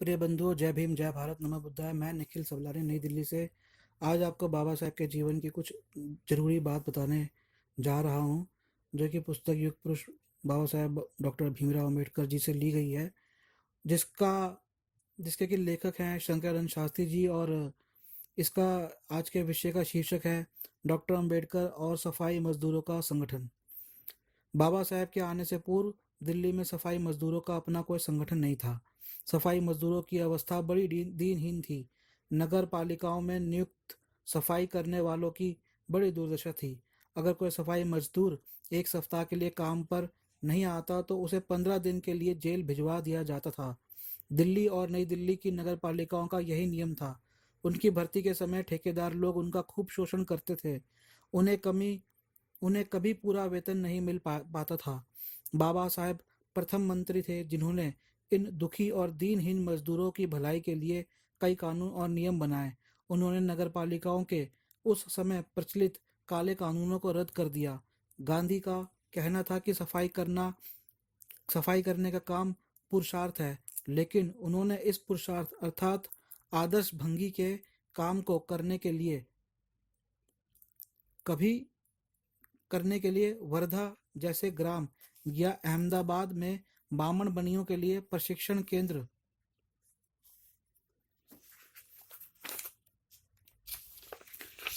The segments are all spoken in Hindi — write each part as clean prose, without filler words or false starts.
प्रिय बंधुओं, जय भीम, जय भारत, नमः बुद्धाय। मैं निखिल सवलानी, नई दिल्ली से आज आपको बाबा साहेब के जीवन की कुछ ज़रूरी बात बताने जा रहा हूँ, जो कि पुस्तक युग पुरुष बाबा साहेब डॉक्टर भीमराव अम्बेडकर जी से ली गई है, जिसका जिसके कि लेखक हैं शंकरानंद शास्त्री जी। और इसका आज के विषय का शीर्षक है डॉक्टर अम्बेडकर और सफाई मजदूरों का संगठन। बाबा साहब के आने से पूर्व दिल्ली में सफाई मजदूरों का अपना कोई संगठन नहीं था। सफाई मजदूरों की अवस्था बड़ी दीनहीन थी। नगर पालिकाओं में नियुक्त सफाई करने वालों की बड़ी दुर्दशा थी। अगर कोई सफाई मजदूर एक सप्ताह के लिए काम पर नहीं आता तो उसे 15 दिन के लिए जेल भिजवा दिया जाता था। दिल्ली और नई दिल्ली की नगर पालिकाओं का यही नियम था। उनकी भर्ती के समय ठेकेदार लोग उनका खूब शोषण करते थे। उन्हें कमी उन्हें कभी पूरा वेतन नहीं मिल पाता था। बाबा साहब प्रथम मंत्री थे जिन्होंने इन दुखी और दीनहीन मजदूरों की भलाई के लिए कई कानून और नियम बनाए। उन्होंने नगर पालिकाओं के उस समय प्रचलित काले कानूनों को रद्द कर दिया। गांधी का कहना था कि सफाई करने का काम पुरुषार्थ है, लेकिन उन्होंने इस पुरुषार्थ अर्थात आदर्श भंगी के काम को कभी करने के लिए वर्धा जैसे ग्राम या अहमदाबाद में बामण बनियों के लिए प्रशिक्षण केंद्र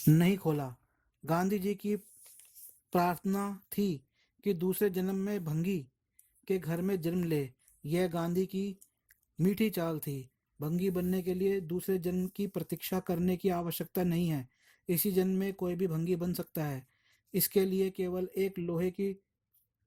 नहीं खोला। गांधी जी की प्रार्थना थी कि दूसरे जन्म में भंगी के घर में जन्म ले। यह गांधी की मीठी चाल थी। भंगी बनने के लिए दूसरे जन्म की प्रतीक्षा करने की आवश्यकता नहीं है। इसी जन्म में कोई भी भंगी बन सकता है। इसके लिए केवल एक लोहे की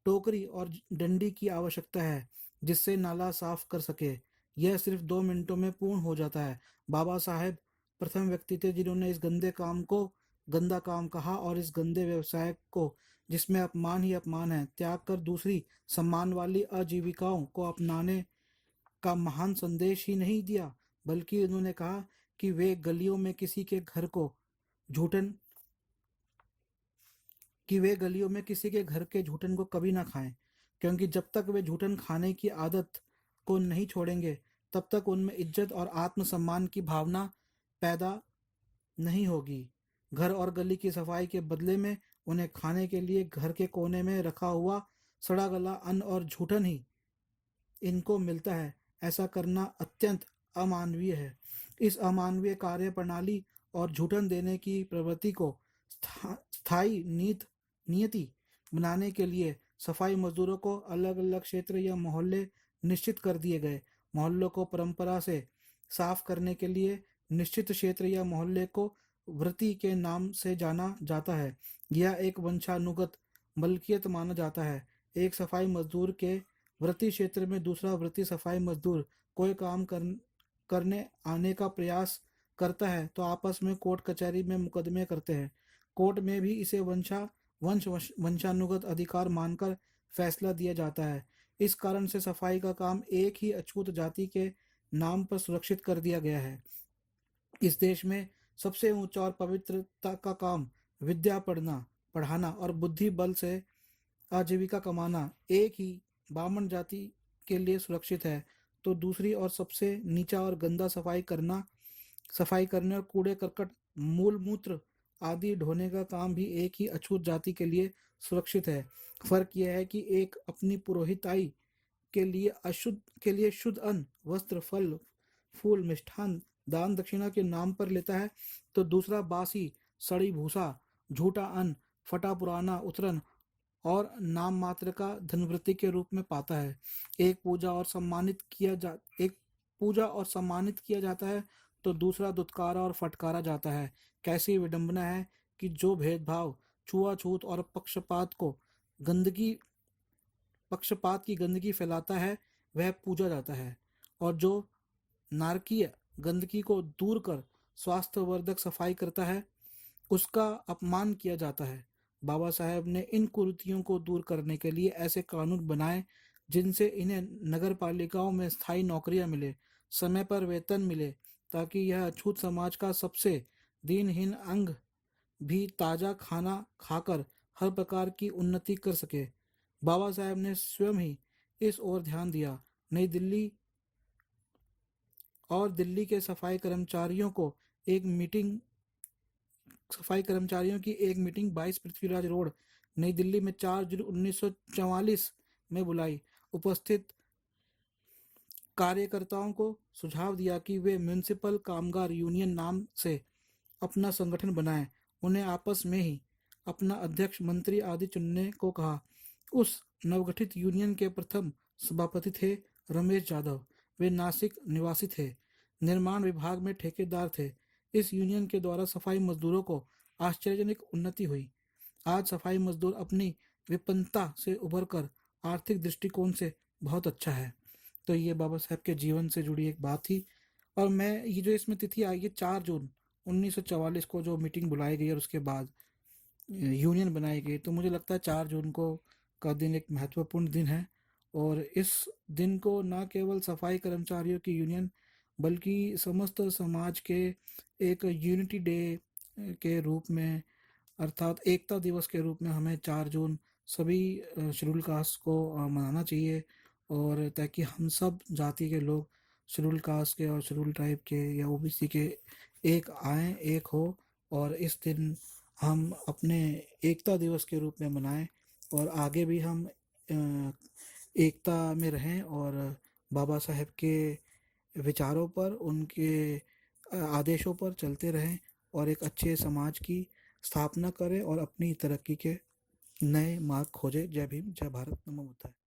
टोकरी और डंडी की आवश्यकता है, जिससे नाला साफ कर सके। यह सिर्फ 2 मिनटों में पूर्ण हो जाता है। बाबा साहेब प्रथम व्यक्ति थे जिन्होंने इस गंदे काम को गंदा काम कहा और इस गंदे व्यवसाय को, जिसमें अपमान ही अपमान है, त्याग कर दूसरी सम्मान वाली आजीविकाओं को अपनाने का महान संदेश ही नहीं दिया, बल्कि उन्होंने कहा कि झूठन वे गलियों में किसी के घर के झूठन को कभी ना खाएं, क्योंकि जब तक वे झूठन खाने की आदत को नहीं छोड़ेंगे, तब तक उनमें इज्जत और आत्मसम्मान की भावना पैदा नहीं होगी। घर और गली की सफाई के बदले में उन्हें खाने के लिए घर के कोने में रखा हुआ सड़ा गला अन्न और झूठन ही इनको मिलता है। ऐसा करना अत्यंत अमानवीय है। इस अमानवीय कार्य प्रणाली और झूठन देने की प्रवृत्ति को स्थायी नियति बनाने के लिए सफाई मजदूरों को अलग अलग क्षेत्र या मोहल्ले निश्चित कर दिए गए। मोहल्लों को परंपरा से साफ करने के लिए निश्चित क्षेत्र या मोहल्ले को वृत्ति के नाम से जाना जाता है। यह एक वंशानुगत मलकियत माना जाता है। एक सफाई मजदूर के वृत्ति क्षेत्र में दूसरा वृत्ति सफाई मजदूर कोई करने आने का प्रयास करता है तो आपस में कोर्ट कचहरी में मुकदमे करते हैं। कोर्ट में भी इसे वंशानुगत अधिकार मानकर फैसला दिया जाता है। इस कारण से सफाई का काम एक ही अछूत जाति के नाम पर सुरक्षित कर दिया गया है। इस देश में सबसे ऊंचा और पवित्रता का काम विद्या पढ़ाना और बुद्धि बल से आजीविका कमाना एक ही बामन जाति के लिए सुरक्षित है, तो दूसरी और सबसे नीचा और गंदा सफाई करने और कूड़े करकट मूल मूत्र आदि ढोने का काम भी एक ही अछूत जाति के लिए सुरक्षित है। फर्क यह है कि एक अपनी पुरोहिताई के लिए शुद्ध अन्न वस्त्र फल फूल मिष्ठान दान दक्षिणा के नाम पर लेता है, तो दूसरा बासी सड़ी भूसा झूठा अन्न फटा पुराना उतरन और नाम मात्र का धनवृत्ति के रूप में पाता है। एक पूजा और सम्मानित किया जाता है, तो दूसरा दुत्कारा और फटकारा जाता है। कैसी विडंबना है कि जो भेदभाव छुआछूत और गंदगी पक्षपात की गंदगी फैलाता है, वह पूजा जाता है, और जो नारकीय गंदगी को दूर कर स्वास्थ्यवर्धक सफाई करता है, उसका अपमान किया जाता है। बाबा साहेब ने इन कुरीतियों को दूर करने के लिए ऐसे कानून बनाए जिनसे इन्हें नगर पालिकाओं में स्थायी नौकरियां मिले, समय पर वेतन मिले, ताकि यह अछूत समाज का सबसे दीनहीन अंग भी ताजा खाना खाकर हर प्रकार की उन्नति कर सके। बाबा साहेब ने स्वयं ही इस ओर ध्यान दिया। नई दिल्ली और दिल्ली के सफाई कर्मचारियों की एक मीटिंग 22 पृथ्वीराज रोड, नई दिल्ली में 4 जून 1944 में बुलाई। उपस्थित कार्यकर्ताओं को सुझाव दिया कि वे म्युनिसिपल कामगार यूनियन नाम से अपना संगठन बनाएं। उन्हें आपस में ही अपना अध्यक्ष, मंत्री आदि चुनने को कहा। उस नवगठित यूनियन के प्रथम सभापति थे रमेश यादव। वे नासिक निवासी थे, निर्माण विभाग में ठेकेदार थे। इस यूनियन के द्वारा सफाई मजदूरों को आश्चर्यजनक उन्नति हुई। आज सफाई मजदूर अपनी विपन्नता से उभरकर आर्थिक दृष्टिकोण से बहुत अच्छा है। तो ये बाबा साहब के जीवन से जुड़ी एक बात थी। और मैं ये जो इसमें तिथि आई है 4 जून 1944 को जो मीटिंग बुलाई गई और उसके बाद यूनियन बनाई गई, तो मुझे लगता है 4 जून को का दिन एक महत्वपूर्ण दिन है। और इस दिन को न केवल सफाई कर्मचारियों की यूनियन बल्कि समस्त समाज के एक यूनिटी डे के रूप में, अर्थात एकता दिवस के रूप में हमें 4 जून सभी शेड्यूल कास्ट को मनाना चाहिए। और ताकि हम सब जाति के लोग शेड्यूल कास्ट के और शेड्यूल ट्राइब के या ओबीसी के एक आएँ, एक हो, और इस दिन हम अपने एकता दिवस के रूप में मनाएं और आगे भी हम एकता में रहें और बाबा साहेब के विचारों पर, उनके आदेशों पर चलते रहें और एक अच्छे समाज की स्थापना करें और अपनी तरक्की के नए मार्ग खोजें। जय भीम, जय भारत, नमो बुद्धाय।